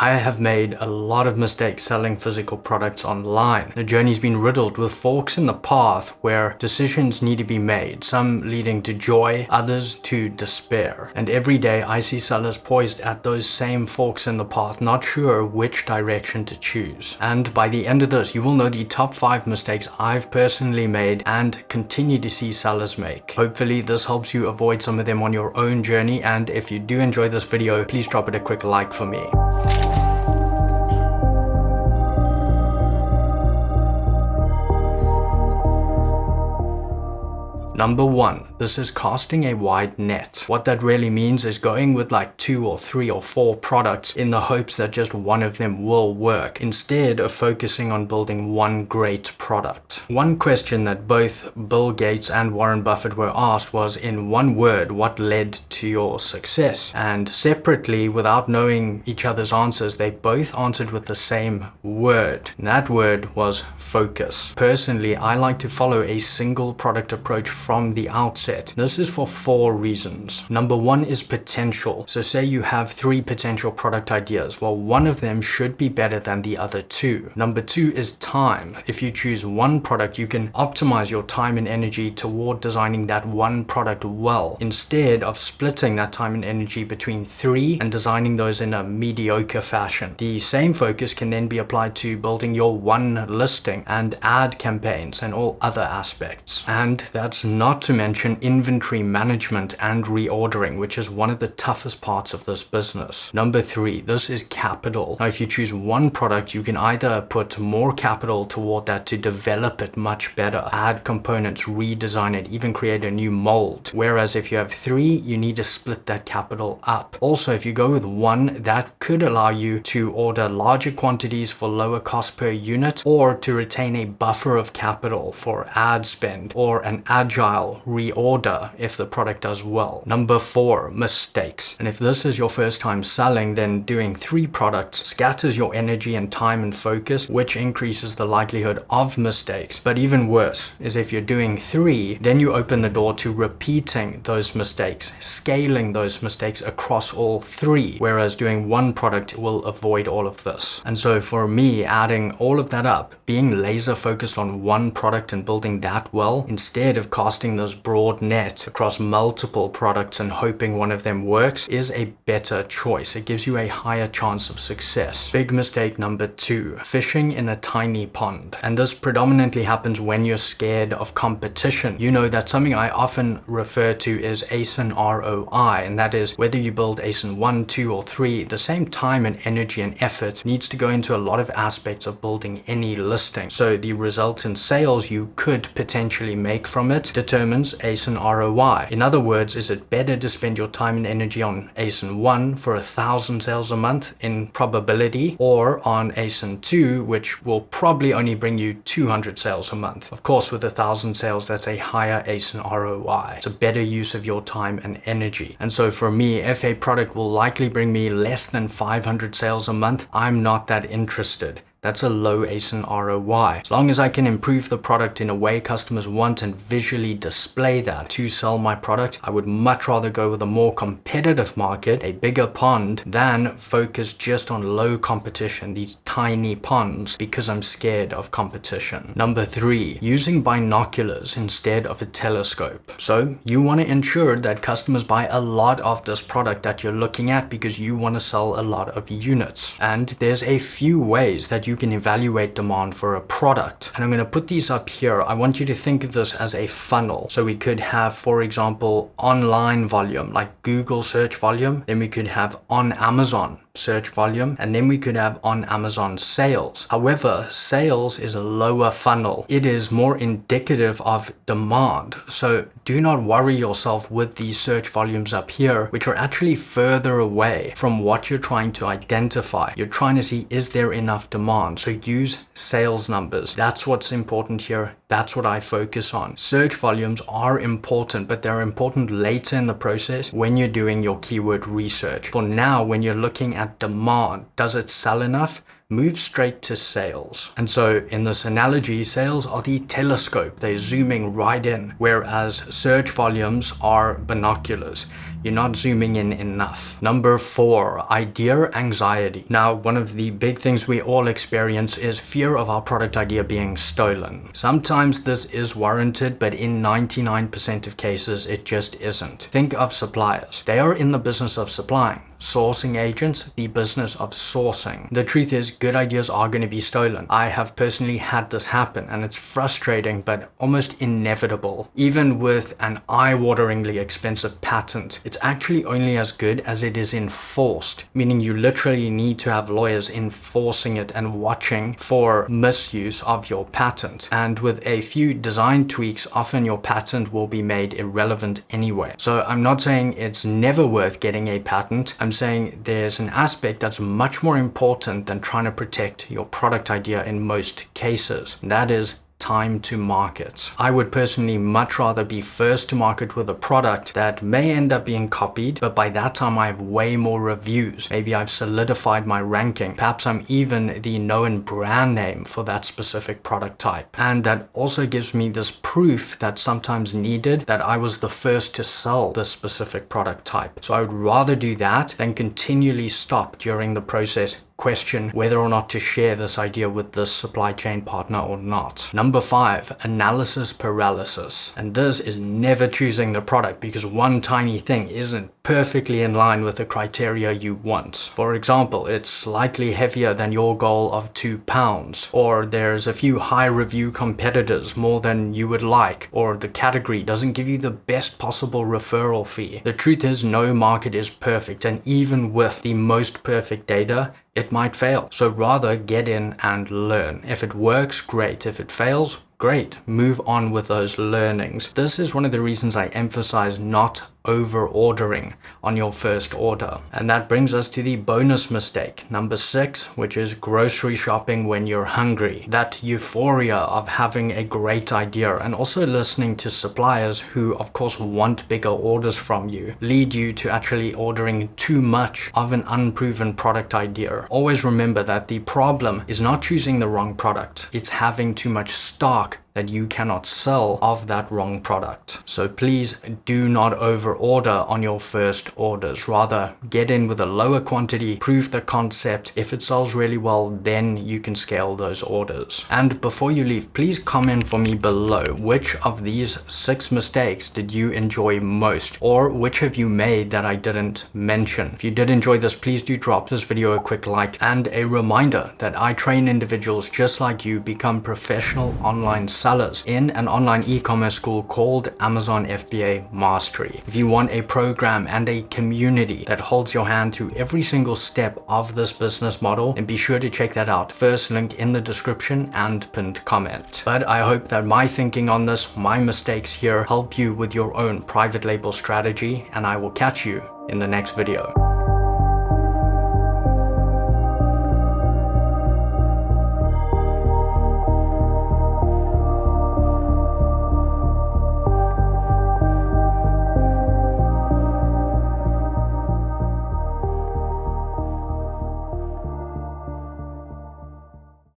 I have made a lot of mistakes selling physical products online. The journey's been riddled with forks in the path where decisions need to be made, some leading to joy, others to despair. And every day I see sellers poised at those same forks in the path, not sure which direction to choose. And by the end of this, you will know the top 5 mistakes I've personally made and continue to see sellers make. Hopefully this helps you avoid some of them on your own journey, and if you do enjoy this video, please drop it a quick like for me. Number 1, this is casting a wide net. What that really means is going with like 2 or 3 or 4 products in the hopes that just one of them will work, instead of focusing on building one great product. One question that both Bill Gates and Warren Buffett were asked was, in one word, what led to your success? And separately, without knowing each other's answers, they both answered with the same word. And that word was focus. Personally, I like to follow a single product approach from the outset. This is for 4 reasons. Number 1 is potential. So say you have 3 potential product ideas. Well, one of them should be better than the other 2. Number 2 is time. If you choose one product, you can optimize your time and energy toward designing that one product well, instead of splitting that time and energy between 3 and designing those in a mediocre fashion. The same focus can then be applied to building your one listing and ad campaigns and all other aspects. And that's not to mention inventory management and reordering, which is one of the toughest parts of this business. Number 3, this is capital. Now, if you choose one product, you can either put more capital toward that to develop it much better, add components, redesign it, even create a new mold. Whereas if you have 3, you need to split that capital up. Also, if you go with one, that could allow you to order larger quantities for lower cost per unit, or to retain a buffer of capital for ad spend or an agile reorder if the product does well. Number 4, mistakes. And if this is your first time selling, then doing 3 products scatters your energy and time and focus, which increases the likelihood of mistakes. But even worse is if you're doing 3, then you open the door to repeating those mistakes, scaling those mistakes across all 3, whereas doing one product will avoid all of this. And so for me, adding all of that up, being laser focused on one product and building that well, instead of casting this broad net across multiple products and hoping one of them works, is a better choice. It gives you a higher chance of success. Big mistake number 2, fishing in a tiny pond. And this predominantly happens when you're scared of competition. You know that something I often refer to is ASIN ROI, and that is whether you build ASIN 1, 2, or 3, the same time and energy and effort needs to go into a lot of aspects of building any listing. So the result in sales you could potentially make from it determines ASIN ROI. In other words, is it better to spend your time and energy on ASIN 1 for 1,000 sales a month in probability, or on ASIN 2, which will probably only bring you 200 sales a month? Of course, with 1,000 sales, that's a higher ASIN ROI. It's a better use of your time and energy. And so for me, if a product will likely bring me less than 500 sales a month, I'm not that interested. That's a low ASIN ROI. As long as I can improve the product in a way customers want and visually display that to sell my product, I would much rather go with a more competitive market, a bigger pond, than focus just on low competition, these tiny ponds, because I'm scared of competition. Number 3, using binoculars instead of a telescope. So you want to ensure that customers buy a lot of this product that you're looking at because you want to sell a lot of units. And there's a few ways that you can evaluate demand for a product. And I'm going to put these up here. I want you to think of this as a funnel. So we could have, for example, online volume, like Google search volume. Then we could have on Amazon search volume, and then we could have on Amazon sales. However, sales is a lower funnel. It is more indicative of demand. So do not worry yourself with these search volumes up here, which are actually further away from what you're trying to identify. You're trying to see, is there enough demand? So use sales numbers. That's what's important here. That's what I focus on. Search volumes are important, but they're important later in the process when you're doing your keyword research. For now, when you're looking at demand, does it sell enough? move straight to sales. And so in this analogy, sales are the telescope. They're zooming right in, whereas search volumes are binoculars. You're not zooming in enough. Number 4, idea anxiety. Now, one of the big things we all experience is fear of our product idea being stolen. Sometimes this is warranted, but in 99% of cases, it just isn't. Think of suppliers. They are in the business of supplying. Sourcing agents, the business of sourcing. The truth is, good ideas are going to be stolen. I have personally had this happen, and it's frustrating, but almost inevitable. Even with an eye-wateringly expensive patent, it's actually only as good as it is enforced, meaning you literally need to have lawyers enforcing it and watching for misuse of your patent. And with a few design tweaks, often your patent will be made irrelevant anyway. So I'm not saying it's never worth getting a patent. I'm saying there's an aspect that's much more important than trying to protect your product idea in most cases. And that is time to market. I would personally much rather be first to market with a product that may end up being copied, but by that time I have way more reviews. Maybe I've solidified my ranking. Perhaps I'm even the known brand name for that specific product type. And that also gives me this proof that's sometimes needed that I was the first to sell this specific product type. So I would rather do that than continually stop during the process, question whether or not to share this idea with this supply chain partner or not. Number 5, analysis paralysis. And this is never choosing the product because one tiny thing isn't perfectly in line with the criteria you want. For example, it's slightly heavier than your goal of 2 pounds, or there's a few high review competitors more than you would like, or the category doesn't give you the best possible referral fee. The truth is, no market is perfect, and even with the most perfect data, it might fail. So rather get in and learn. If it works, great. If it fails, great. Move on with those learnings. This is one of the reasons I emphasize not over ordering on your first order. And that brings us to the bonus mistake, number 6, which is grocery shopping when you're hungry. That euphoria of having a great idea and also listening to suppliers who of course want bigger orders from you lead you to actually ordering too much of an unproven product idea. Always remember that the problem is not choosing the wrong product. It's having too much stock that you cannot sell of that wrong product. So please do not over order on your first orders. Rather get in with a lower quantity, prove the concept. If it sells really well, then you can scale those orders. And before you leave, please comment for me below which of these 6 mistakes did you enjoy most, or which have you made that I didn't mention. If you did enjoy this, please do drop this video a quick like, and a reminder that I train individuals just like you become professional online sellers in an online e-commerce school called Amazon FBA Mastery. If you want a program and a community that holds your hand through every single step of this business model, then be sure to check that out. First link in the description and pinned comment. But I hope that my thinking on this, my mistakes here, help you with your own private label strategy, and I will catch you in the next video.